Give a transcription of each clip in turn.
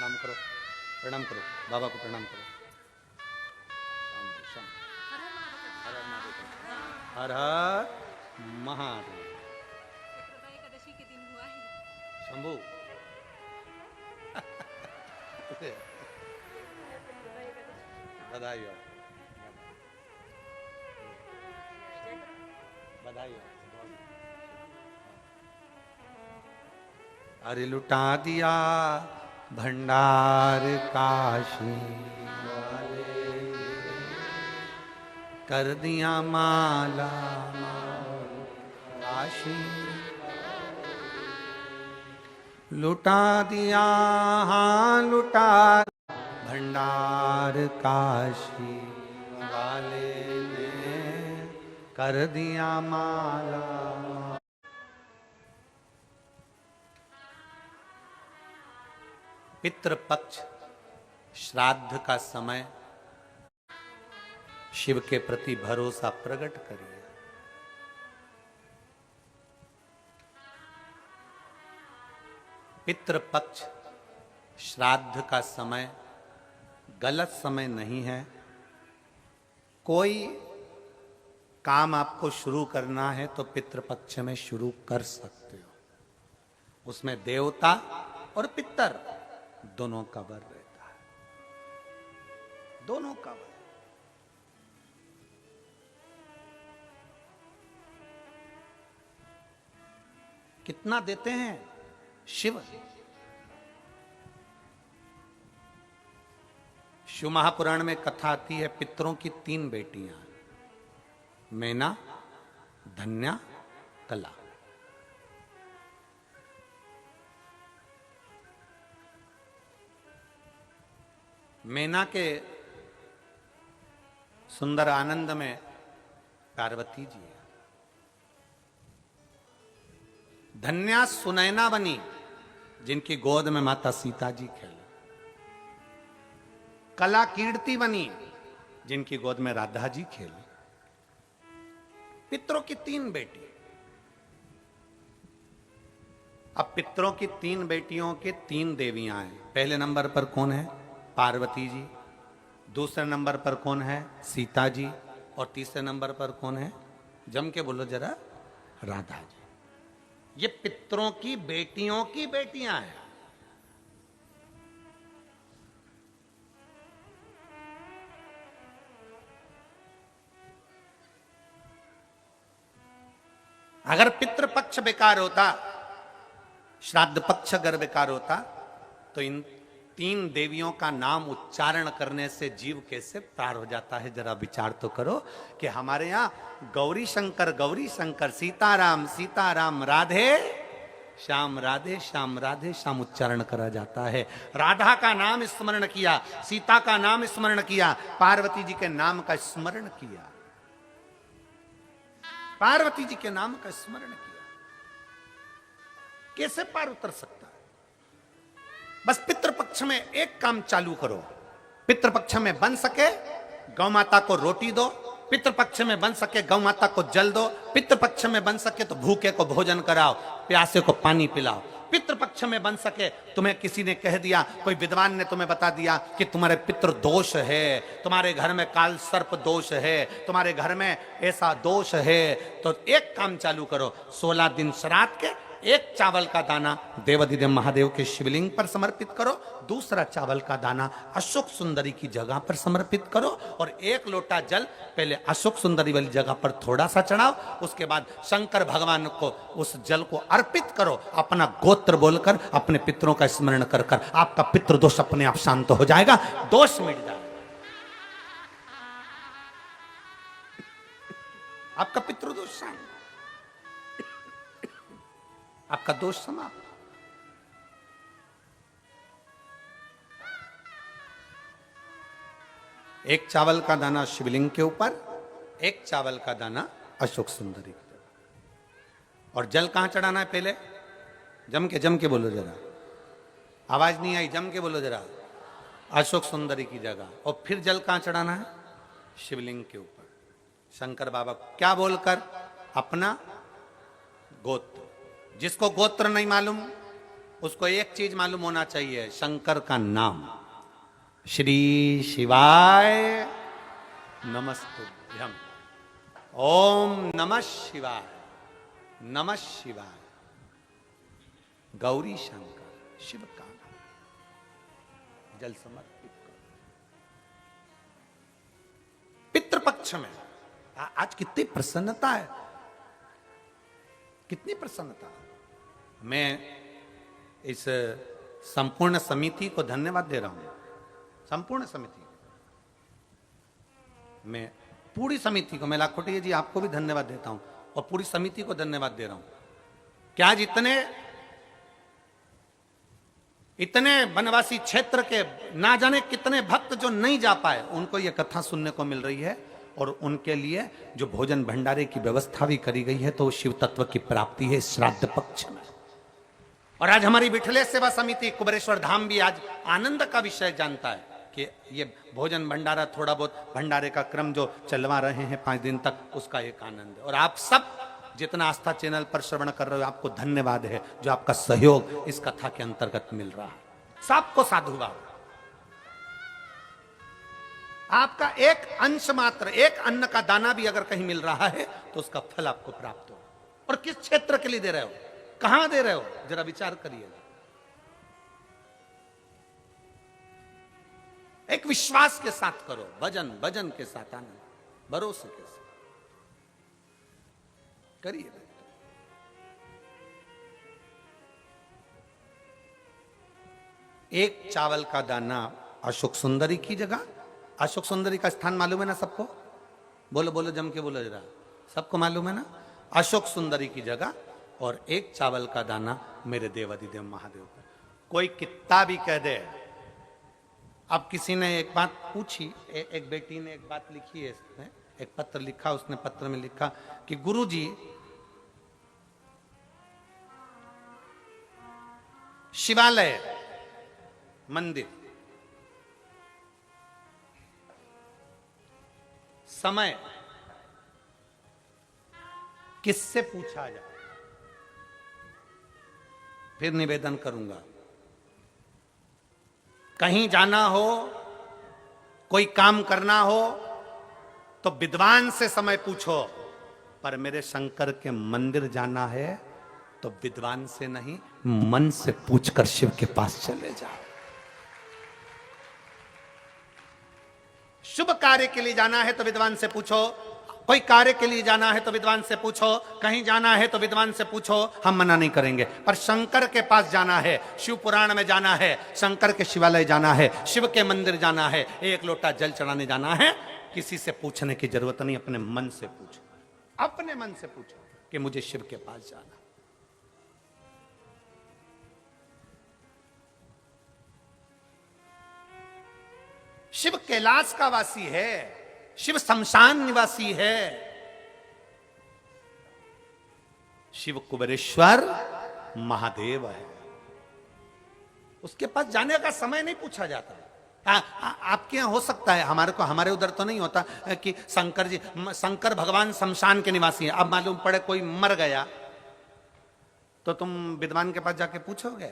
प्रणाम करो, प्रणाम करो, बाबा को प्रणाम करो। हर हर महादेव। एकादशी के दिन हुआ है शंभू बधाई हो, बधाई हो। अरे लुटा दिया भंडार काशी वाले, कर दिया माला काशी, लुटा दिया, हाँ लुटा भंडार काशी वाले ने, कर दिया माला। पितृपक्ष श्राद्ध का समय, शिव के प्रति भरोसा प्रकट करिए। पितृपक्ष श्राद्ध का समय गलत समय नहीं है। कोई काम आपको शुरू करना है तो पितृपक्ष में शुरू कर सकते हो। उसमें देवता और पितर दोनों का वर रहता है, दोनों का वर। कितना देते हैं शिव? शिव महापुराण में कथा आती है, पितरों की 3 बेटियां, मैना, धन्या, कला। मैना के सुंदर आनंद में पार्वती जी है, धन्या सुनैना बनी जिनकी गोद में माता सीता जी खेले, कला कीर्ति बनी जिनकी गोद में राधा जी खेली। पितरों की 3 बेटी। अब पितरों की 3 बेटियों के 3 देवियां हैं। पहले नंबर पर कौन है? पार्वती जी। दूसरे नंबर पर कौन है? सीता जी। और तीसरे नंबर पर कौन है? जम के बोलो जरा, राधा जी। ये पितरों की बेटियों की बेटियां हैं। अगर पितृपक्ष बेकार होता, श्राद्ध पक्ष अगर बेकार होता, तो इन 3 देवियों का नाम उच्चारण करने से जीव कैसे पार हो जाता है। जरा विचार तो करो कि हमारे यहाँ गौरी शंकर, सीताराम सीताराम, राधे श्याम, राधे श्याम, राधे श्याम उच्चारण करा जाता है। राधा का नाम स्मरण किया, सीता का नाम स्मरण किया, पार्वती जी के नाम का स्मरण किया, पार्वती जी के नाम का स्मरण किया। कैसे पार उतर सकता है? बस पितृपक्ष में एक काम चालू करो। पितृपक्ष में बन सके गौ माता को रोटी दो, पितृपक्ष में बन सके गौ माता को जल दो, पितृपक्ष में बन सके तो भूखे को भोजन कराओ, प्यासे को पानी पिलाओ। पितृपक्ष में बन सके, तुम्हें किसी ने कह दिया, कोई विद्वान ने तुम्हें बता दिया कि तुम्हारे पितृ दोष है, तुम्हारे घर में काल सर्प दोष है, तुम्हारे घर में ऐसा दोष है, तो एक काम चालू करो। 16 दिन श्राद्ध के 1 चावल का दाना देवाधिदेव महादेव के शिवलिंग पर समर्पित करो, दूसरा चावल का दाना अशोक सुंदरी की जगह पर समर्पित करो, और 1 लोटा जल पहले अशोक सुंदरी वाली जगह पर थोड़ा सा चढ़ाओ, उसके बाद शंकर भगवान को उस जल को अर्पित करो। अपना गोत्र बोलकर, अपने पितरों का स्मरण कर कर आपका पितृ दोष अपने आप शांत हो जाएगा, दोष मिट जाएगा, आपका पितृ दोष शांत, आपका दोष समाप्त। एक चावल का दाना शिवलिंग के ऊपर, 1 चावल का दाना अशोक सुंदरी की जगह। और जल कहां चढ़ाना है? पहले जम के बोलो जरा, आवाज नहीं आई, जम के बोलो जरा, अशोक सुंदरी की जगह। और फिर जल कहां चढ़ाना है? शिवलिंग के ऊपर। शंकर बाबा क्या बोलकर? अपना गोत्र। जिसको गोत्र नहीं मालूम उसको एक चीज मालूम होना चाहिए, शंकर का नाम। श्री शिवाय नमस्तुभ्यम। ओम नमः शिवाय, नमः शिवाय। गौरी शंकर शिव का नाम। जल समर्पित करो। पितृपक्ष में आज कितनी प्रसन्नता है, कितनी प्रसन्नता। मैं इस संपूर्ण समिति को धन्यवाद दे रहा हूं, संपूर्ण समिति। मैं पूरी समिति को, मैं लाखोटिया जी आपको भी धन्यवाद देता हूं और पूरी समिति को धन्यवाद दे रहा हूं कि आज इतने वनवासी क्षेत्र के ना जाने कितने भक्त जो नहीं जा पाए, उनको यह कथा सुनने को मिल रही है और उनके लिए जो भोजन भंडारे की व्यवस्था भी करी गई है, तो शिव तत्व की प्राप्ति है श्राद्ध पक्ष में। और आज हमारी विठलेश सेवा समिति कुबेरेश्वर धाम भी आज आनंद का विषय जानता है कि ये भोजन भंडारा, थोड़ा बहुत भंडारे का क्रम जो चलवा रहे हैं 5 दिन तक, उसका एक आनंद है। और आप सब जितना आस्था चैनल पर श्रवण कर रहे हो, आपको धन्यवाद है जो आपका सहयोग इस कथा के अंतर्गत मिल रहा है। सबको साधुवाद। आपका एक अंश मात्र, एक अन्न का दाना भी अगर कहीं मिल रहा है तो उसका फल आपको प्राप्त हो। और किस क्षेत्र के लिए दे रहे हो, कहां दे रहे हो, जरा विचार करिए। एक विश्वास के साथ करो, भजन के साथ, आनंद भरोसे के साथ करिए। एक चावल का दाना अशोक सुंदरी की जगह, अशोक सुंदरी का स्थान मालूम है ना सबको? बोलो बोलो, जम के बोलो जरा, सबको मालूम है ना? अशोक सुंदरी की जगह और एक चावल का दाना मेरे देवाधिदेव महादेव पर। कोई कितना भी कह दे। अब किसी ने एक बात पूछी, एक बेटी ने एक बात लिखी है इसमें, एक पत्र लिखा, उसने पत्र में लिखा कि गुरुजी, शिवालय मंदिर समय किससे पूछा जाए? फिर निवेदन करूंगा, कहीं जाना हो, कोई काम करना हो तो विद्वान से समय पूछो, पर मेरे शंकर के मंदिर जाना है तो विद्वान से नहीं, मन से पूछकर शिव के पास चले जाओ। शुभ कार्य के लिए जाना है तो विद्वान से पूछो, कोई कार्य के लिए जाना है तो विद्वान से पूछो, कहीं जाना है तो विद्वान से पूछो, हम मना नहीं करेंगे। पर शंकर के पास जाना है, शिव पुराण में जाना है, शंकर के शिवालय जाना है, शिव के मंदिर जाना है, एक लोटा जल चढ़ाने जाना है, किसी से पूछने की जरूरत नहीं, अपने मन से पूछो, अपने मन से पूछो कि मुझे शिव के पास जाना। शिव कैलाश का वासी है, शिव शमशान निवासी है, शिव कुबेरेश्वर महादेव है। उसके पास जाने का समय नहीं पूछा जाता। आपके यहां हो सकता है, हमारे उधर तो नहीं होता कि शंकर भगवान शमशान के निवासी हैं। अब मालूम पड़े कोई मर गया तो तुम विद्वान के पास जाके पूछोगे,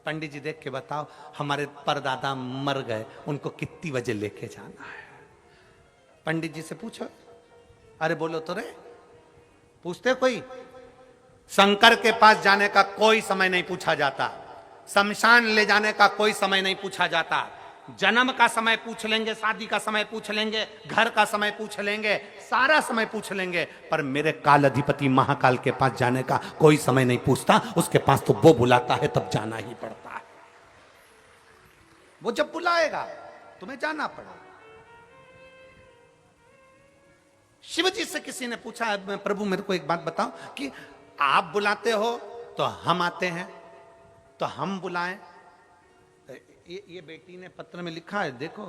पंडित जी देख के बताओ हमारे परदादा मर गए, उनको कितनी बजे लेके जाना है? पंडित जी से पूछो। अरे बोलो तो रे, पूछते कोई? शंकर के पास जाने का कोई समय नहीं पूछा जाता, शमशान ले जाने का कोई समय नहीं पूछा जाता। जन्म का समय पूछ लेंगे, शादी का समय पूछ लेंगे, घर का समय पूछ लेंगे, सारा समय पूछ लेंगे, पर मेरे काल अधिपति महाकाल के पास जाने का कोई समय नहीं पूछता। उसके पास तो वो बुलाता है तब जाना ही पड़ता है। वो जब बुलाएगा तुम्हें जाना पड़ेगा। शिव जी से किसी ने पूछा, प्रभु मेरे को एक बात बताओ कि आप बुलाते हो तो हम आते हैं, तो हम बुलाएं? ये बेटी ने पत्र में लिखा है, देखो।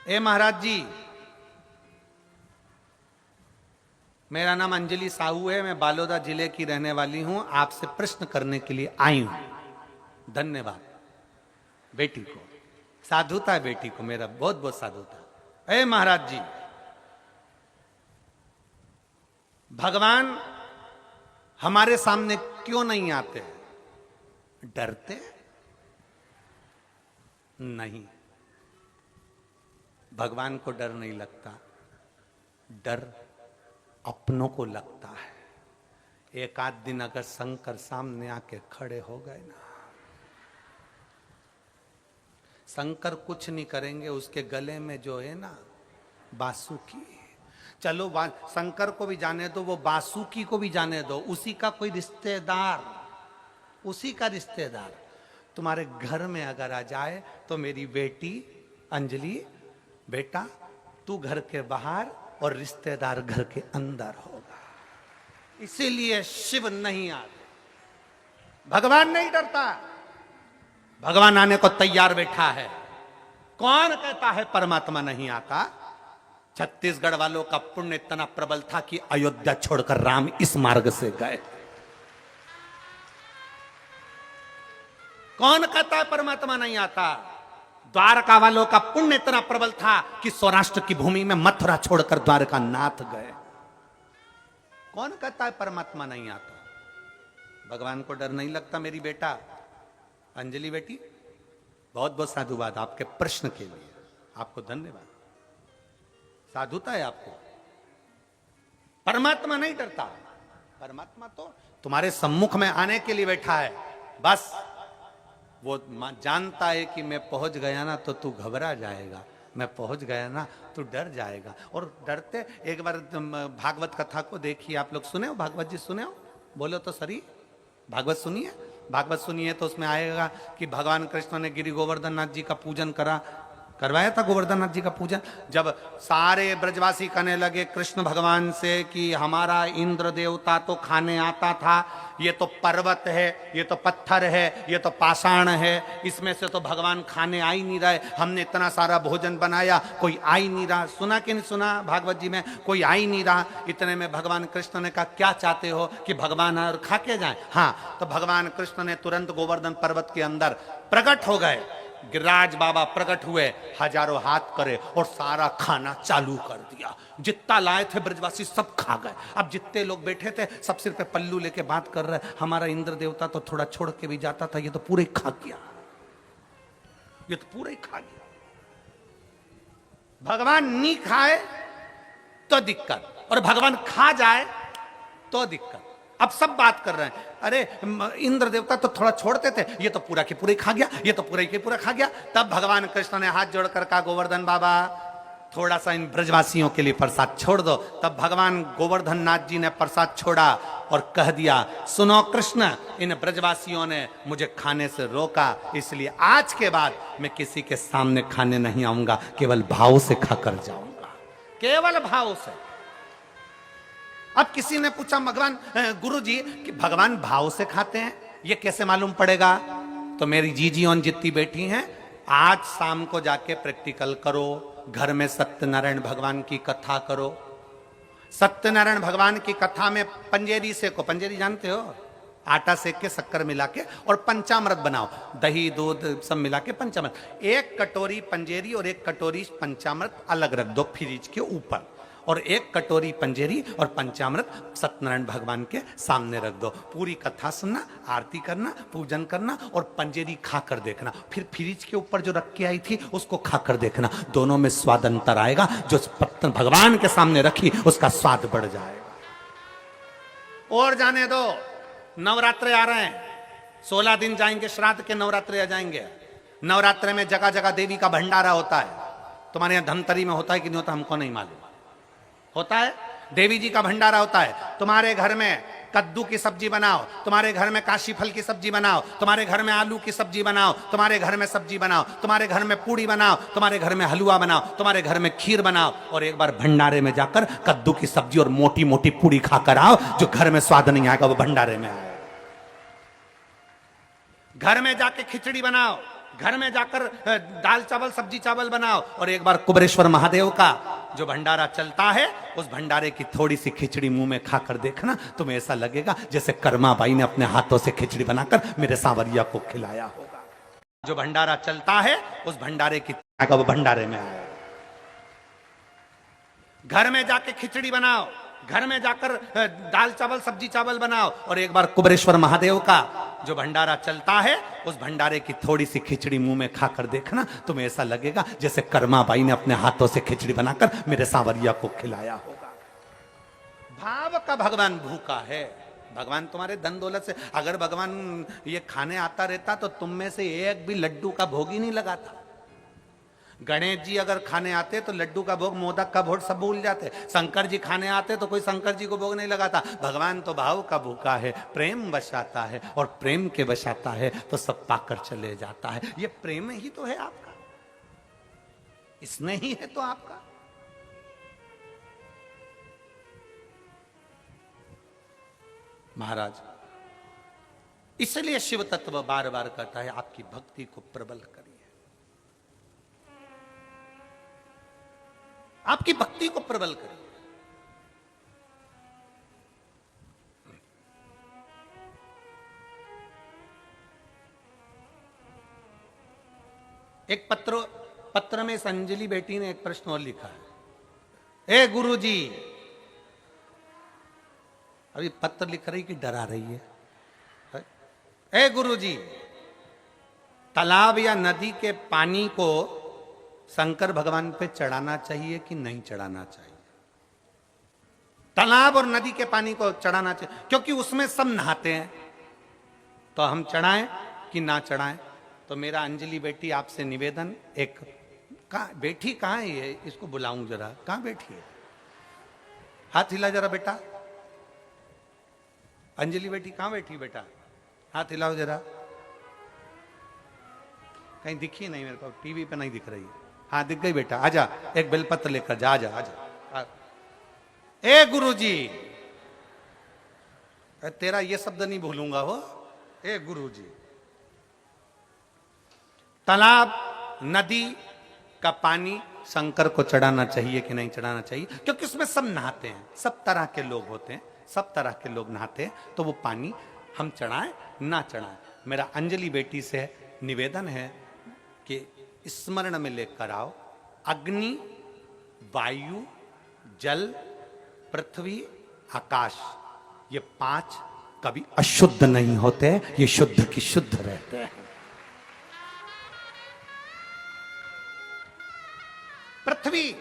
ए महाराज जी, मेरा नाम अंजलि साहू है, मैं बालोदा जिले की रहने वाली हूं, आपसे प्रश्न करने के लिए आई हूं। धन्यवाद बेटी को, साधुता है बेटी को, मेरा बहुत बहुत साधुता। ए महाराज जी, भगवान हमारे सामने क्यों नहीं आते? डरते नहीं। भगवान को डर नहीं लगता, डर अपनों को लगता है। एक आध दिन अगर शंकर सामने आके खड़े हो गए ना, शंकर कुछ नहीं करेंगे। उसके गले में जो है ना बासुकी, चलो शंकर को भी जाने दो, वो बासुकी को भी जाने दो, उसी का कोई रिश्तेदार, उसी का रिश्तेदार तुम्हारे घर में अगर आ जाए तो मेरी बेटी अंजलि, बेटा तू घर के बाहर और रिश्तेदार घर के अंदर होगा। इसीलिए शिव नहीं आते, भगवान नहीं डरता, भगवान आने को तैयार बैठा है। कौन कहता है परमात्मा नहीं आता? छत्तीसगढ़ वालों का पुण्य इतना प्रबल था कि अयोध्या छोड़कर राम इस मार्ग से गए। कौन कहता है परमात्मा नहीं आता? द्वारका वालों का पुण्य इतना प्रबल था कि सौराष्ट्र की भूमि में मथुरा छोड़कर द्वारका नाथ गए। कौन कहता है परमात्मा नहीं आता? भगवान को डर नहीं लगता मेरी बेटा अंजलि बेटी। बहुत बहुत साधुवाद आपके प्रश्न के लिए, आपको धन्यवाद, साधुता है आपको। परमात्मा नहीं डरता, परमात्मा तो तुम्हारे सम्मुख में आने के लिए बैठा है। बस वो जानता है कि मैं पहुंच गया ना तो तू घबरा जाएगा, मैं पहुंच गया ना तू डर जाएगा। और डरते, एक बार भागवत कथा को देखिए, आप लोग सुने हो? भागवत जी सुने हो? बोलो तो सरी, भागवत सुनिए। भागवत सुनिए तो उसमें आएगा कि भगवान कृष्ण ने गिरि गोवर्धन नाथ जी का पूजन करवाया था। गोवर्धन नाथ जी का पूजन जब सारे ब्रजवासी कहने लगे कृष्ण भगवान से कि हमारा इंद्र देवता तो खाने आता था, ये तो पर्वत है, ये तो पत्थर है, ये तो पाषाण है, इसमें से तो भगवान खाने आ ही नहीं रहे। हमने इतना सारा भोजन बनाया, कोई आ ही नहीं रहा। सुना कि नहीं सुना भागवत जी में? कोई आ ही नहीं रहा। इतने में भगवान कृष्ण ने कहा क्या चाहते हो कि भगवान और खा के जाए? हाँ, तो भगवान कृष्ण ने तुरंत गोवर्धन पर्वत के अंदर प्रकट हो गए। गिरिराज बाबा प्रकट हुए, हजारों हाथ करे और सारा खाना चालू कर दिया। जितना लाए थे ब्रजवासी सब खा गए। अब जितने लोग बैठे थे सब सिर पे पल्लू लेके बात कर रहे, हमारा इंद्र देवता तो थोड़ा छोड़ के भी जाता था, ये तो पूरे खा गया, ये तो पूरे खा गया। भगवान नहीं खाए तो दिक्कत, और भगवान खा जाए तो दिक्कत। अब सब बात कर रहे हैं, अरे इंद्र देवता तो थोड़ा छोड़ते थे, ये तो पूरा के पूरे खा गया, ये तो पूरा के पूरा खा गया। तब भगवान कृष्ण ने हाथ जोड़कर कहा गोवर्धन बाबा थोड़ा सा इन ब्रजवासियों के लिए प्रसाद छोड़ दो। तब भगवान गोवर्धन नाथ जी ने प्रसाद छोड़ा और कह दिया सुनो कृष्ण, इन ब्रजवासियों ने मुझे खाने से रोका, इसलिए आज के बाद मैं किसी के सामने खाने नहीं आऊंगा, केवल भाव से खाकर जाऊंगा, केवल भाव से। अब किसी ने पूछा भगवान गुरु जी कि भगवान भाव से खाते हैं, ये कैसे मालूम पड़ेगा? तो मेरी जीजी और जितनी बैठी हैं, आज शाम को जाके प्रैक्टिकल करो, घर में सत्यनारायण भगवान की कथा करो। सत्यनारायण भगवान की कथा में पंजेरी सेको, पंजेरी जानते हो? आटा सेक के शक्कर मिला के और पंचामृत बनाओ, दही दूध सब मिला के पंचामृत। एक कटोरी पंजेरी और एक कटोरी पंचामृत अलग रख दो फ्रिज के ऊपर, और एक कटोरी पंजेरी और पंचामृत सत्यनारायण भगवान के सामने रख दो। पूरी कथा सुनना, आरती करना, पूजन करना और पंजेरी खाकर देखना। फिर फ्रिज के ऊपर जो रख के आई थी उसको खाकर देखना, दोनों में स्वाद अंतर आएगा। जो भगवान के सामने रखी उसका स्वाद बढ़ जाएगा। और जाने दो, नवरात्रे आ रहे हैं, 16 दिन जाएंगे, श्राद्ध के नवरात्रे आ जाएंगे। नवरात्रे में जगह जगह देवी का भंडारा होता है। तुम्हारे यहाँ धमतरी में होता है कि नहीं होता हमको नहीं मालूम, होता है। देवी जी का भंडारा होता है। तुम्हारे घर में कद्दू की सब्जी बनाओ, तुम्हारे घर में काशी फल की सब्जी बनाओ, तुम्हारे घर में आलू की सब्जी बनाओ, तुम्हारे घर में सब्जी बनाओ, तुम्हारे घर में पूड़ी बनाओ, तुम्हारे घर में हलवा बनाओ, तुम्हारे घर में खीर बनाओ, और एक बार भंडारे में जाकर कद्दू की सब्जी और मोटी मोटी पूड़ी खाकर आओ। जो घर में स्वाद नहीं आएगा वो भंडारे में आएगा। घर में जाके खिचड़ी बनाओ, घर में जाकर दाल चावल सब्जी चावल बनाओ, और एक बार कुबेरेश्वर महादेव का जो भंडारा चलता है उस भंडारे की थोड़ी सी खिचड़ी मुंह में खाकर देखना, तुम्हें ऐसा लगेगा जैसे कर्मा बाई ने अपने हाथों से खिचड़ी बनाकर मेरे सांवरिया को खिलाया होगा। जो भंडारा चलता है उस भंडारे की वो भंडारे में आया। घर में जाके खिचड़ी बनाओ, घर में जाकर दाल चावल सब्जी चावल बनाओ और एक बार कुबेरेश्वर महादेव का जो भंडारा चलता है उस भंडारे की थोड़ी सी खिचड़ी मुंह में खाकर देखना, तुम्हें ऐसा लगेगा जैसे कर्माबाई ने अपने हाथों से खिचड़ी बनाकर मेरे सांवरिया को खिलाया होगा। भाव का भगवान भूखा है। भगवान तुम्हारे धन दौलत से, अगर भगवान ये खाने आता रहता तो तुम में से एक भी लड्डू का भोग ही नहीं लगाता। गणेश जी अगर खाने आते तो लड्डू का भोग, मोदक का भोग सब भूल जाते। शंकर जी खाने आते तो कोई शंकर जी को भोग नहीं लगाता। भगवान तो भाव का भूखा है, प्रेम बसाता है और प्रेम के बसाता है तो सब पाकर चले जाता है। ये प्रेम ही तो है आपका, इसने ही है तो आपका। महाराज इसलिए शिव तत्व बार बार कहता है आपकी भक्ति को प्रबल करिए, आपकी भक्ति को प्रबल करिए। एक पत्र में संजलि बेटी ने एक प्रश्न और लिखा है, ए गुरुजी, अभी पत्र लिख रही कि डरा रही है? ए गुरुजी, तालाब या नदी के पानी को शंकर भगवान पे चढ़ाना चाहिए कि नहीं चढ़ाना चाहिए? तालाब और नदी के पानी को चढ़ाना चाहिए क्योंकि उसमें सब नहाते हैं, तो हम चढ़ाएं कि ना चढ़ाएं? तो मेरा अंजलि बेटी आपसे निवेदन, एक बेटी कहां है ये, इसको बुलाऊं जरा, कहां बैठी है? हाथ हिला जरा बेटा। अंजलि बेटी कहां बैठी बेटा? हाथ हिलाओ जरा। कहीं दिखी नहीं मेरे को, टीवी पे नहीं दिख रही है। हाँ दिख गई बेटा, आजा, एक बेलपत्र लेकर जा, आजा आजा। ए गुरुजी, तेरा ये शब्द नहीं भूलूंगा हो। ए गुरुजी, तालाब नदी का पानी शंकर को चढ़ाना चाहिए कि नहीं चढ़ाना चाहिए? क्योंकि उसमें सब नहाते हैं, सब तरह के लोग होते हैं, सब तरह के लोग नहाते हैं, तो वो पानी हम चढ़ाएं ना चढ़ाएं? मेरा अंजलि बेटी से निवेदन है कि स्मरण में लेकर आओ, अग्नि, वायु, जल, पृथ्वी, आकाश, ये 5 कभी अशुद्ध नहीं होते, ये शुद्ध की शुद्ध रहते हैं। पृथ्वी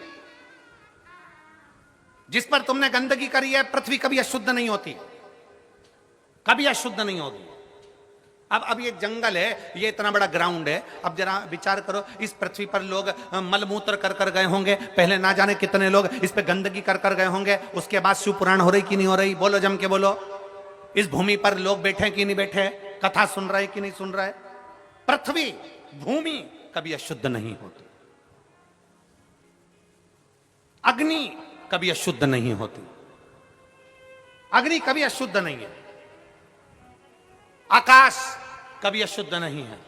जिस पर तुमने गंदगी करी है, पृथ्वी कभी अशुद्ध नहीं होती, कभी अशुद्ध नहीं होगी। अब ये जंगल है, ये इतना बड़ा ग्राउंड है, अब जरा विचार करो, इस पृथ्वी पर लोग मलमूत्र कर कर गए होंगे, पहले ना जाने कितने लोग इस पे गंदगी कर कर गए होंगे, उसके बाद शिव पुराण हो रही कि नहीं हो रही? बोलो जम के बोलो। इस भूमि पर लोग बैठे कि नहीं बैठे, कथा सुन रहे कि नहीं सुन रहे? पृथ्वी, भूमि कभी अशुद्ध नहीं होती, अग्नि कभी अशुद्ध नहीं होती, अग्नि कभी अशुद्ध नहीं है, आकाश कभी अशुद्ध नहीं है,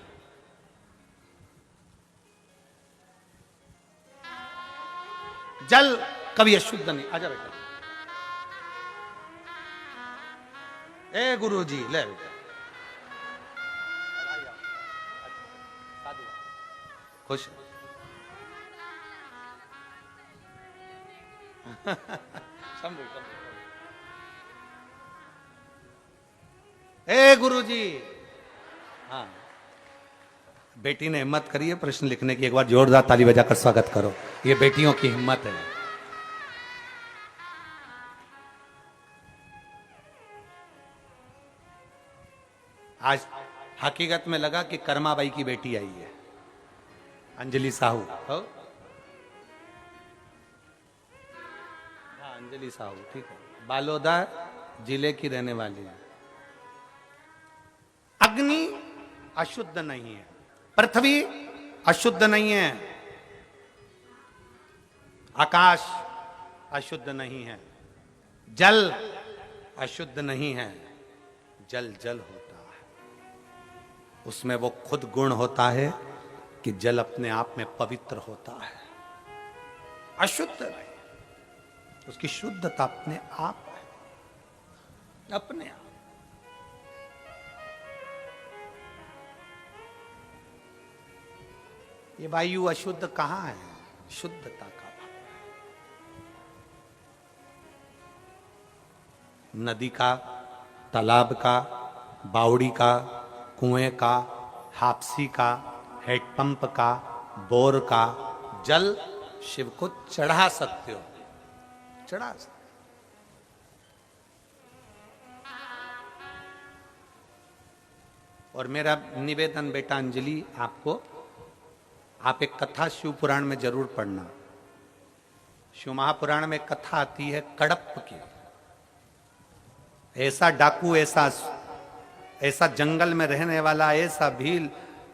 जल कभी अशुद्ध नहीं। आजा बेटा, ए गुरुजी, ले बेटा, खुश ए गुरुजी। हाँ, बेटी ने हिम्मत करी है प्रश्न लिखने की, एक बार जोरदार ताली बजाकर स्वागत करो। ये बेटियों की हिम्मत है। आज हकीकत में लगा कि कर्माबाई की बेटी आई है, अंजलि साहू। हो? हाँ, अंजलि साहू, ठीक है, बालोदा जिले की रहने वाली है। अग्नि अशुद्ध नहीं है, पृथ्वी अशुद्ध नहीं है, आकाश अशुद्ध नहीं है, जल अशुद्ध नहीं है। जल जल होता है, उसमें वो खुद गुण होता है कि जल अपने आप में पवित्र होता है, अशुद्ध नहीं, उसकी शुद्धता अपने आप है, अपने आप। ये वायु अशुद्ध कहां है? शुद्धता का भाव है। नदी का, तालाब का, बावड़ी का, कुएं का, हापसी का, हैंडपंप का, बोर का जल शिव को चढ़ा सकते हो, चढ़ा सकते। और मेरा निवेदन बेटा अंजलि आपको, आप एक कथा शिव पुराण में जरूर पढ़ना। शिव महापुराण में कथा आती है कड़प की। ऐसा डाकू, ऐसा जंगल में रहने वाला, ऐसा भील,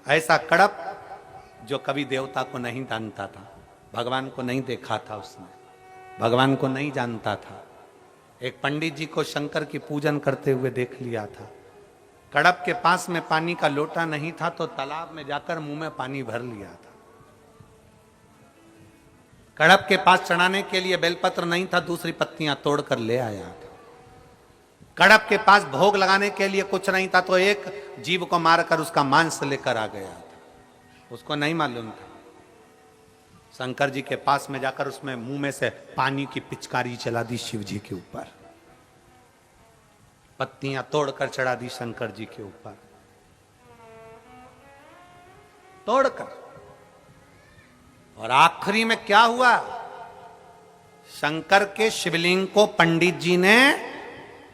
ऐसा कड़प जो कभी देवता को नहीं जानता था, भगवान को नहीं देखा था, उसने भगवान को नहीं जानता था। एक पंडित जी को शंकर की पूजन करते हुए देख लिया था। कड़प के पास में पानी का लोटा नहीं था तो तालाब में जाकर मुंह में पानी भर लिया था। कड़प के पास चढ़ाने के लिए बेलपत्र नहीं था, दूसरी पत्तियां तोड़कर ले आया था। कड़प के पास भोग लगाने के लिए कुछ नहीं था तो एक जीव को मारकर उसका मांस लेकर आ गया था। उसको नहीं मालूम था। शंकर जी के पास में जाकर उसमें मुंह में से पानी की पिचकारी चला दी शिव जी के ऊपर, पत्तियां तोड़कर चढ़ा दी शंकर जी के ऊपर, तोड़कर। और आखिरी में क्या हुआ? शंकर के शिवलिंग को पंडित जी ने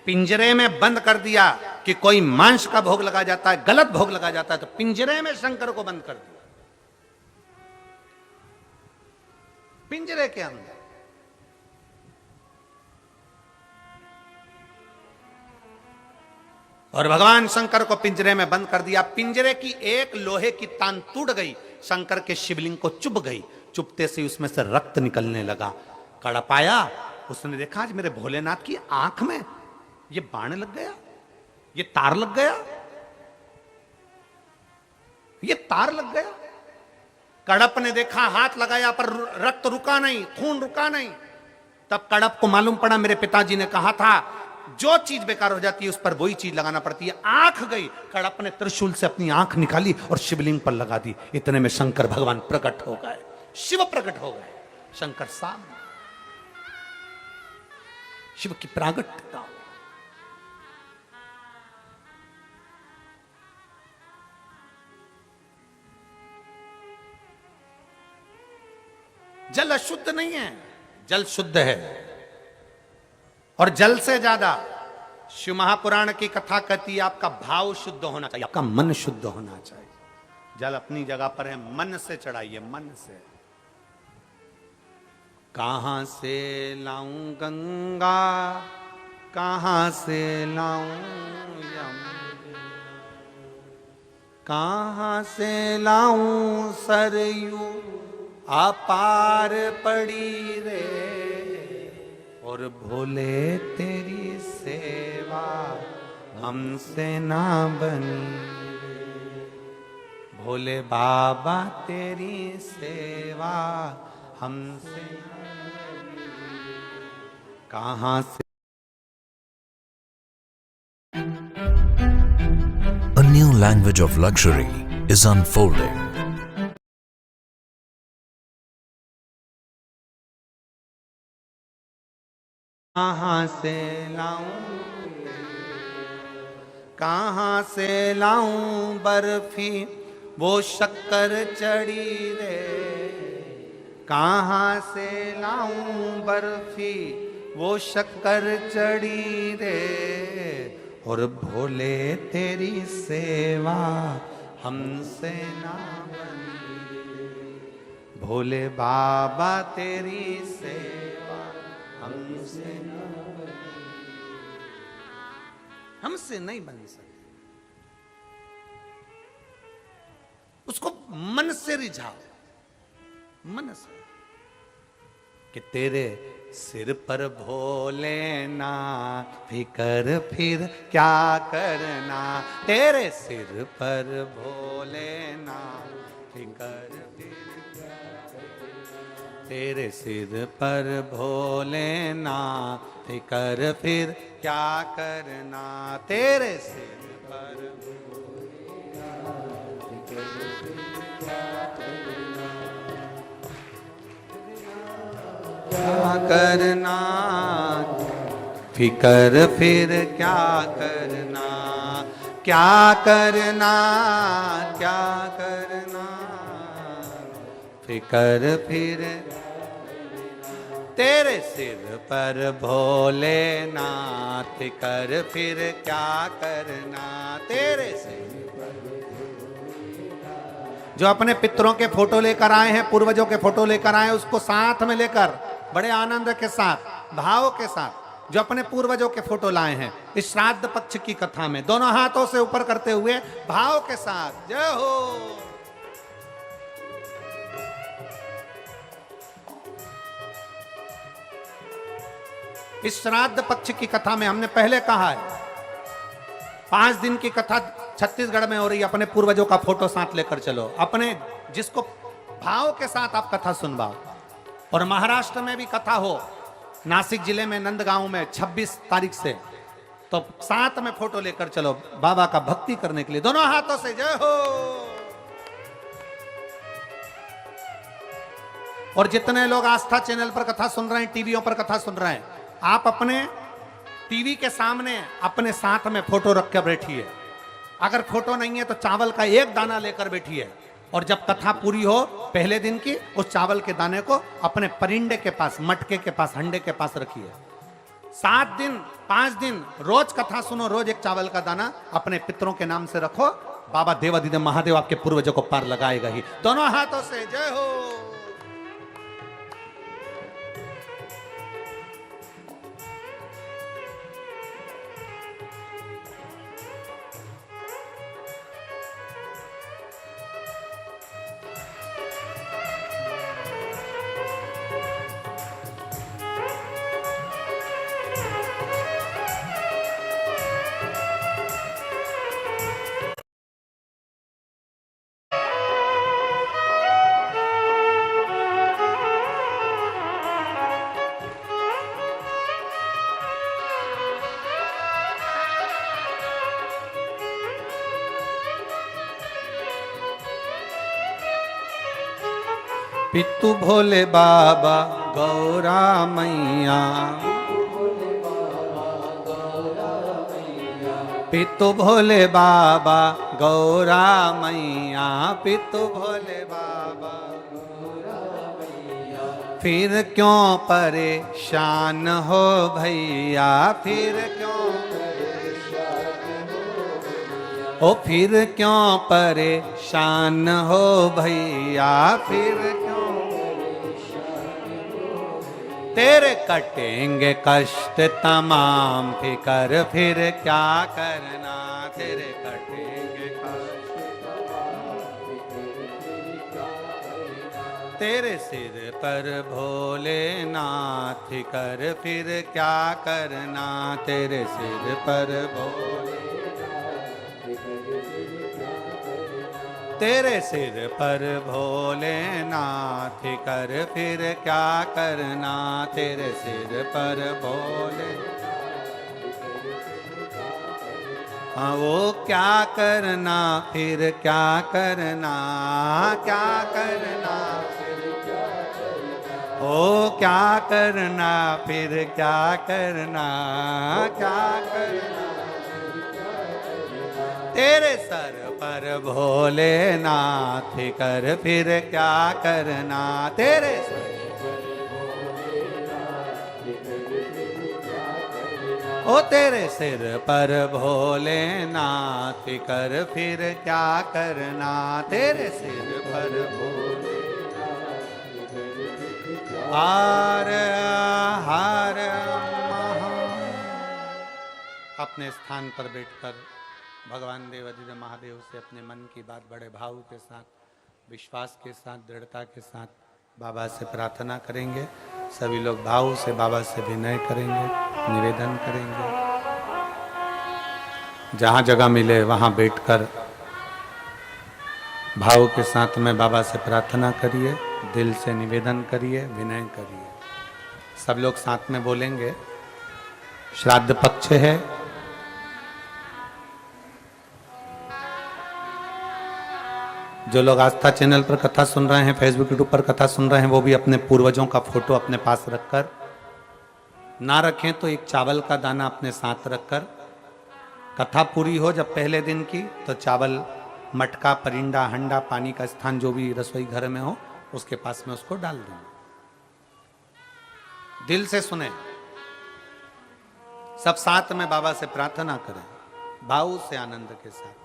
पिंजरे में बंद कर दिया कि कोई मांस का भोग लगा जाता है, गलत भोग लगा जाता है, तो पिंजरे में शंकर को बंद कर दिया, पिंजरे के अंदर। और भगवान शंकर को पिंजरे में बंद कर दिया। पिंजरे की एक लोहे की तान टूट गई, शंकर के शिवलिंग को चुभ गई। चुभते से उसमें से रक्त निकलने लगा। कड़प आया, उसने देखा आज मेरे भोलेनाथ की आंख में ये बाण लग गया, ये तार लग गया, ये तार लग गया। कड़प ने देखा, हाथ लगाया पर रक्त रुका नहीं, खून रुका नहीं। तब कड़प को मालूम पड़ा मेरे पिताजी ने कहा था जो चीज बेकार हो जाती है उस पर वही चीज लगाना पड़ती है। आंख गई, कड़प ने त्रिशूल से अपनी आंख निकाली और शिवलिंग पर लगा दी। इतने में शंकर भगवान प्रकट हो गए, शिव प्रकट हो गए। शंकर सामने, शिव की प्रागट्यता। जल अशुद्ध नहीं है, जल शुद्ध है। और जल से ज्यादा शिव महापुराण की कथा कहती है आपका भाव शुद्ध होना चाहिए, आपका मन शुद्ध होना चाहिए। जल अपनी जगह पर है, मन से चढ़ाइए, मन से। कहां से लाऊं गंगा, कहां से लाऊं यमुना, कहां से लाऊं सरयू अपार पड़ी रे। और भोले तेरी सेवा हमसे ना बनी, भोले बाबा तेरी सेवा हमसे ना बनी। कहां से A new language of luxury is unfolding. कहां से लाऊं, कहां से लाऊं बर्फी वो शक्कर चढ़ी रे। कहां से लाऊं बर्फी वो शक्कर चढ़ी रे। और भोले तेरी सेवा हमसे ना बनी, भोले बाबा तेरी सेवा हमसे ना बनी, हमसे नहीं बन सकती। उसको मन से रिझाओ, मन से, कि तेरे सिर पर भोलेनाथ फिकर फिर क्या करना। तेरे सिर पर भोलेनाथ फिकर फिर क्या करना। तेरे सिर पर भोलेनाथ फिकर फिर क्या करना। तेरे सिर पर क्या करना, फिकर फिर क्या करना, क्या करना, क्या करना, फिकर फिर तेरे सिर पर भोलेनाथ, फिकर फिर क्या करना तेरे सिर। जो अपने पितरों के फोटो लेकर आए हैं, पूर्वजों के फोटो लेकर आए हैं, उसको साथ में लेकर बड़े आनंद के साथ, भाव के साथ, जो अपने पूर्वजों के फोटो लाए हैं इस श्राद्ध पक्ष की कथा में, दोनों हाथों से ऊपर करते हुए भाव के साथ जय हो। इस श्राद्ध पक्ष की कथा में हमने पहले कहा है 5 दिन की कथा छत्तीसगढ़ में हो रही है। अपने पूर्वजों का फोटो साथ लेकर चलो, अपने जिसको भाव के साथ आप कथा सुनवाओ। और महाराष्ट्र में भी कथा हो, नासिक जिले में नंदगांव में 26 तारीख से, तो साथ में फोटो लेकर चलो बाबा का भक्ति करने के लिए, दोनों हाथों से जय हो। और जितने लोग आस्था चैनल पर कथा सुन रहे हैं, टीवियों पर कथा सुन रहे हैं, आप अपने टीवी के सामने अपने साथ में फोटो रख कर बैठिए। अगर फोटो नहीं है तो चावल का एक दाना लेकर बैठिए, और जब कथा पूरी हो पहले दिन की, उस चावल के दाने को अपने परिंदे के पास, मटके के पास, हंडे के पास रखिए। 7 दिन 5 दिन रोज कथा सुनो, रोज एक चावल का दाना अपने पितरों के नाम से रखो। बाबा देवादिदेव महादेव आपके पूर्वजों को पार लगाएगा ही। दोनों हाथों से जय हो। पितु भोले बाबा गौरा मैया, पितु भोले बाबा गौरा मैया, पितु भोले बाबा गौरा मैया, फिर क्यों परेशान हो भैया, फिर क्यों ओ फिर क्यों परेशान हो भैया, फिर क्यों तेरे कटेंगे कष्ट तमाम, फिकर फिर क्या करना, तेरे कटेंगे कष्ट तेरे सिर पर भोलेनाथ, फिकर फिर क्या करना, तेरे सिर पर भोले तेरे सिर पर भोलेनाथ, फिकर फिर क्या करना, तेरे सिर पर भोले। हाँ वो क्या करना फिर क्या करना, क्या करना ओ क्या करना फिर क्या करना, क्या करना तेरे सर पर भोलेनाथ, फिकर फिर क्या करना, तेरे सर ओ तेरे सिर पर भोलेनाथ, फिकर फिर क्या करना, तेरे सिर पर भोलेनाथ। हर हर महा। अपने स्थान पर बैठकर भगवान देवादिदेव महादेव से अपने मन की बात बड़े भाव के साथ, विश्वास के साथ, दृढ़ता के साथ बाबा से प्रार्थना करेंगे। सभी लोग भाव से बाबा से विनय करेंगे, निवेदन करेंगे। जहाँ जगह मिले वहाँ बैठकर भाव के साथ में बाबा से प्रार्थना करिए, दिल से निवेदन करिए, विनय करिए। सब लोग साथ में बोलेंगे। श्राद्ध पक्ष है, जो लोग आस्था चैनल पर कथा सुन रहे हैं, फेसबुक यूट्यूब पर कथा सुन रहे हैं, वो भी अपने पूर्वजों का फोटो अपने पास रखकर ना रखें तो एक चावल का दाना अपने साथ रखकर कथा पूरी हो जब पहले दिन की, तो चावल, मटका, परिंडा, हंडा, पानी का स्थान जो भी रसोई घर में हो उसके पास में उसको डाल दूंगा। दिल से सुने, सब साथ में बाबा से प्रार्थना करें, भाव से, आनंद के साथ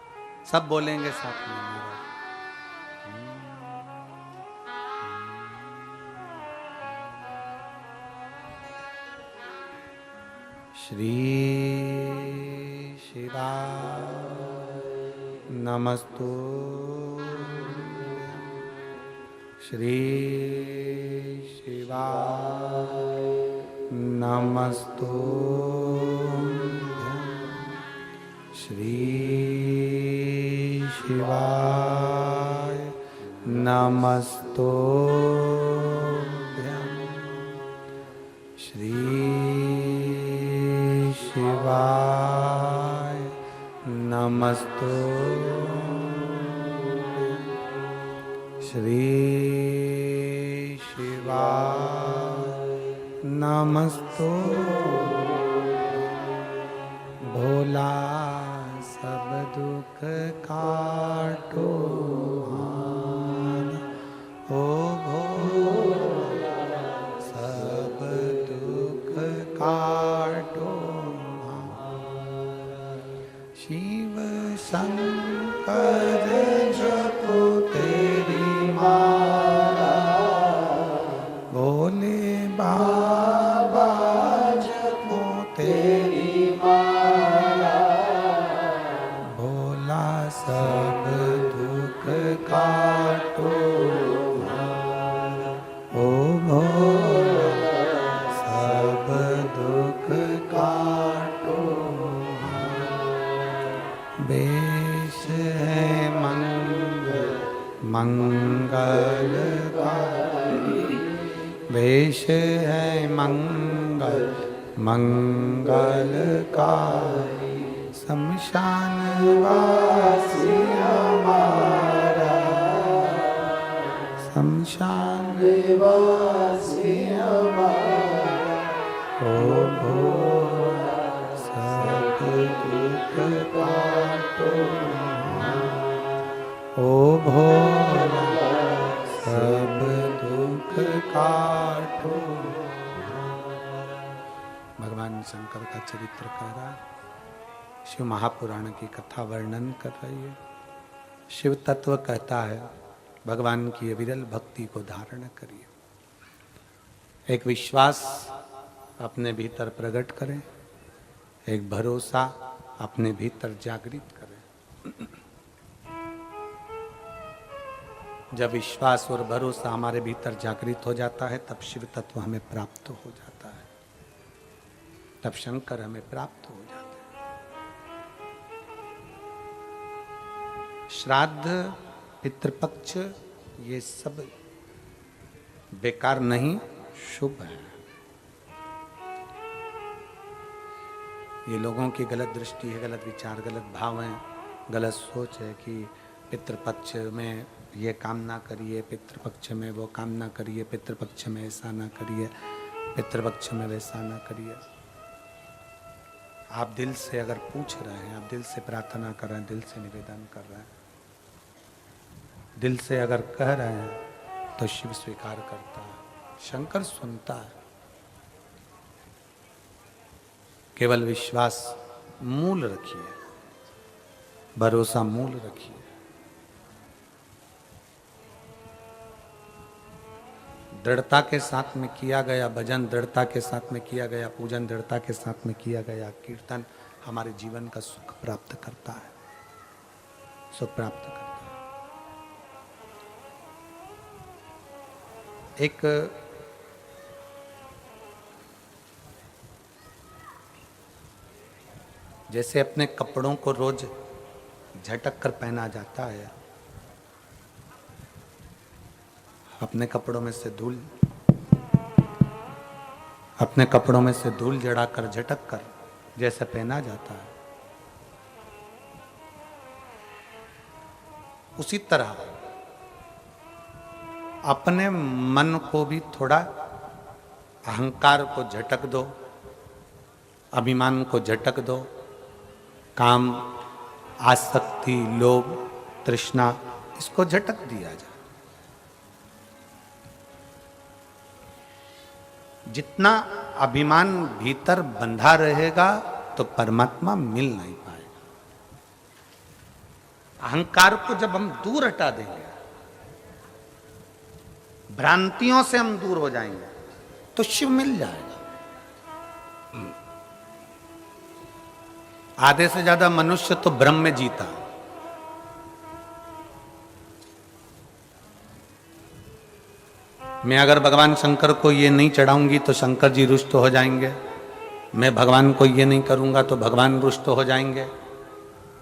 सब बोलेंगे साथ में महाराज। श्री शिवाय नमस्तु, श्री शिवाय नमस्तु, श्री शिवाय नमस्तु, श्री शिवाय नमस्तु, श्री शिवाय नमस्तु। भोला सब दुख काटो हार, ओ भोला सब दुख काटो हार। शिव शंकर जपो तेरी माला, भोले बाबा जपो तेरी माला, भोला सब दुख काटो हार, ओ भोला सब दुख काटो हार। बेश है मंगलकारी, वेश है मंगलकारी, शमशान वासी हमारा, शमशान वासी हमारा, ओ भोला सब दुख काटो, ओ भोला सब दुख काटो। भगवान शंकर का चरित्र कह रहा है, शिव महापुराण की कथा वर्णन कर रही है। शिव तत्व कहता है भगवान की अविरल भक्ति को धारण करिए, एक विश्वास अपने भीतर प्रकट करें, एक भरोसा अपने भीतर जागृत करें। जब विश्वास और भरोसा हमारे भीतर जागृत हो जाता है तब शिव तत्व हमें प्राप्त हो जाता है, तब शंकर हमें प्राप्त हो जाते हैं। श्राद्ध, पितृपक्ष ये सब बेकार नहीं, शुभ है। ये लोगों की गलत दृष्टि है, गलत विचार, गलत भाव है, गलत सोच है कि पितृपक्ष में ये काम ना करिए, पितृपक्ष में वो काम ना करिए, पितृपक्ष में ऐसा ना करिए, पितृपक्ष में वैसा ना करिए। आप दिल से अगर पूछ रहे हैं, आप दिल से प्रार्थना कर रहे हैं, दिल से निवेदन कर रहे हैं, दिल से अगर कह रहे हैं तो शिव स्वीकार करता है, शंकर सुनता है। केवल विश्वास मूल रखिए, भरोसा मूल रखिए। दृढ़ता के साथ में किया गया भजन, दृढ़ता के साथ में किया गया पूजन, दृढ़ता के साथ में किया गया कीर्तन हमारे जीवन का सुख प्राप्त करता है, सुख प्राप्त करता है। एक जैसे अपने कपड़ों को रोज झटक कर पहना जाता है, अपने कपड़ों में से धूल जड़ाकर झटक कर जैसे पहना जाता है, उसी तरह अपने मन को भी थोड़ा अहंकार को झटक दो, अभिमान को झटक दो, काम, आसक्ति, लोभ, तृष्णा, इसको झटक दिया जाए। जितना अभिमान भीतर बंधा रहेगा तो परमात्मा मिल नहीं पाएगा। अहंकार को जब हम दूर हटा देंगे, भ्रांतियों से हम दूर हो जाएंगे, तो शिव मिल जाएगा। आधे से ज्यादा मनुष्य तो ब्रह्म में जीता। मैं अगर भगवान शंकर को ये नहीं चढ़ाऊंगी तो शंकर जी रुष्ट हो जाएंगे, मैं भगवान को ये नहीं करूंगा तो भगवान रुष्ट हो जाएंगे।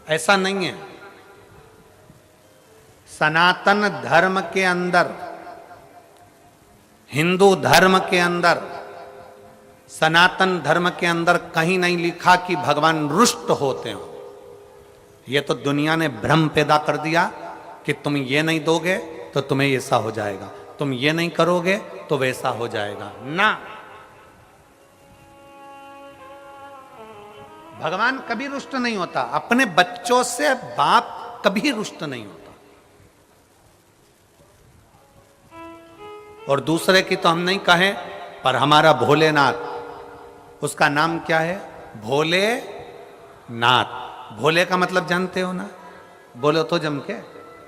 ऐसा नहीं है। सनातन धर्म के अंदर, हिंदू धर्म के अंदर, सनातन धर्म के अंदर कहीं नहीं लिखा कि भगवान रुष्ट होते हो। यह तो दुनिया ने भ्रम पैदा कर दिया कि तुम ये नहीं दोगे तो तुम्हें ऐसा हो जाएगा, तुम ये नहीं करोगे तो वैसा हो जाएगा। ना, भगवान कभी रुष्ट नहीं होता। अपने बच्चों से बाप कभी रुष्ट नहीं होता। और दूसरे की तो हम नहीं कहें, पर हमारा भोलेनाथ, उसका नाम क्या है? भोले नाथ। भोले का मतलब जानते हो ना? बोलो तो जम के।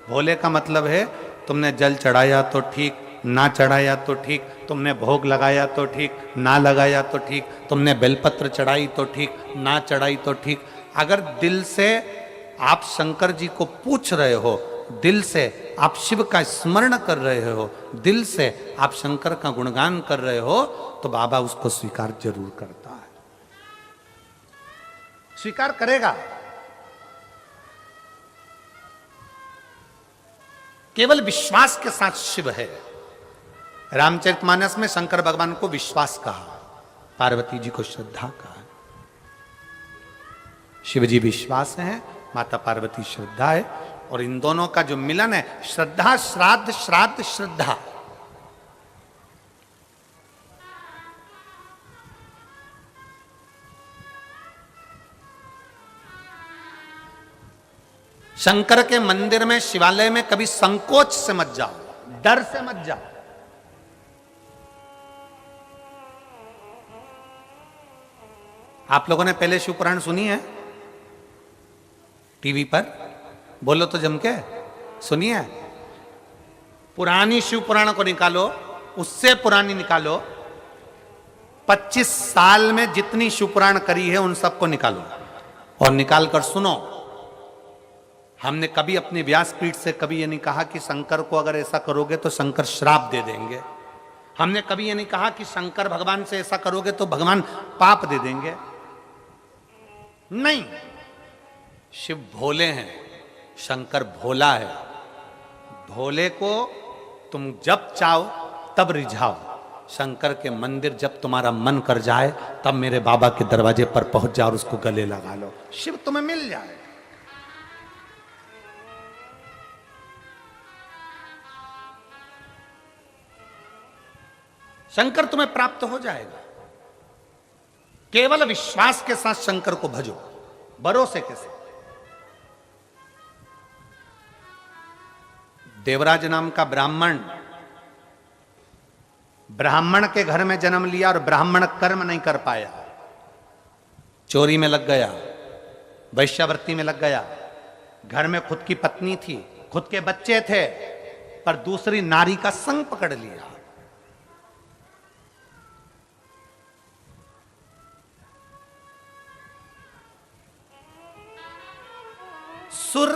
भोले का मतलब है तुमने जल चढ़ाया तो ठीक, ना चढ़ाया तो ठीक, तुमने भोग लगाया तो ठीक, ना लगाया तो ठीक, तुमने बेलपत्र चढ़ाई तो ठीक, ना चढ़ाई तो ठीक। अगर दिल से आप शंकर जी को पूछ रहे हो, दिल से आप शिव का स्मरण कर रहे हो, दिल से आप शंकर का गुणगान कर रहे हो, तो बाबा उसको स्वीकार जरूर करता है, स्वीकार करेगा। केवल विश्वास के साथ शिव है। रामचरितमानस में शंकर भगवान को विश्वास कहा, पार्वती जी को श्रद्धा कहा। शिव जी विश्वास है, माता पार्वती श्रद्धा है, और इन दोनों का जो मिलन है, श्रद्धा श्राद्ध, श्राद्ध श्रद्धा। शंकर के मंदिर में, शिवालय में कभी संकोच से मत जाओ, डर से मत जाओ। आप लोगों ने पहले शिव पुराण सुनी है टीवी पर? बोलो तो जम के, सुनिए। पुरानी शिव पुराण को निकालो, उससे पुरानी निकालो, 25 साल में जितनी शिव पुराण करी है उन सबको निकालो और निकाल कर सुनो। हमने कभी अपने व्यासपीठ से कभी ये नहीं कहा कि शंकर को अगर ऐसा करोगे तो शंकर श्राप दे देंगे। हमने कभी ये नहीं कहा कि शंकर भगवान से ऐसा करोगे तो भगवान पाप दे देंगे। नहीं, शिव भोले हैं, शंकर भोला है। भोले को तुम जब चाहो तब रिझाओ। शंकर के मंदिर जब तुम्हारा मन कर जाए तब मेरे बाबा के दरवाजे पर पहुंच जाओ और उसको गले लगा लो, शिव तुम्हें मिल जाए। शंकर तुम्हें प्राप्त हो जाएगा। केवल विश्वास के साथ शंकर को भजो, भरोसे के साथ। देवराज नाम का ब्राह्मण के घर में जन्म लिया और ब्राह्मण कर्म नहीं कर पाया, चोरी में लग गया, वैश्यावृत्ति में लग गया। घर में खुद की पत्नी थी, खुद के बच्चे थे, पर दूसरी नारी का संग पकड़ लिया। सुर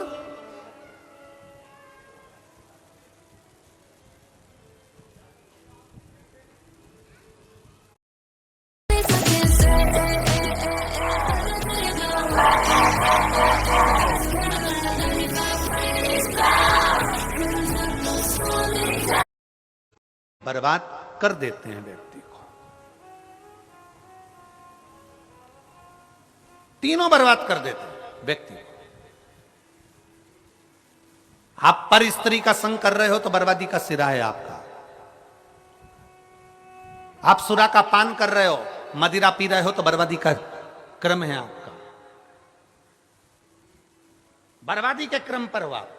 बर्बाद कर देते हैं व्यक्ति को। तीनों बर्बाद कर देते हैं व्यक्ति को। आप पर स्त्री का संग कर रहे हो तो बर्बादी का सिरा है आपका। आप सुरा का पान कर रहे हो, मदिरा पी रहे हो तो बर्बादी का क्रम है आपका, बर्बादी के क्रम पर हो आप।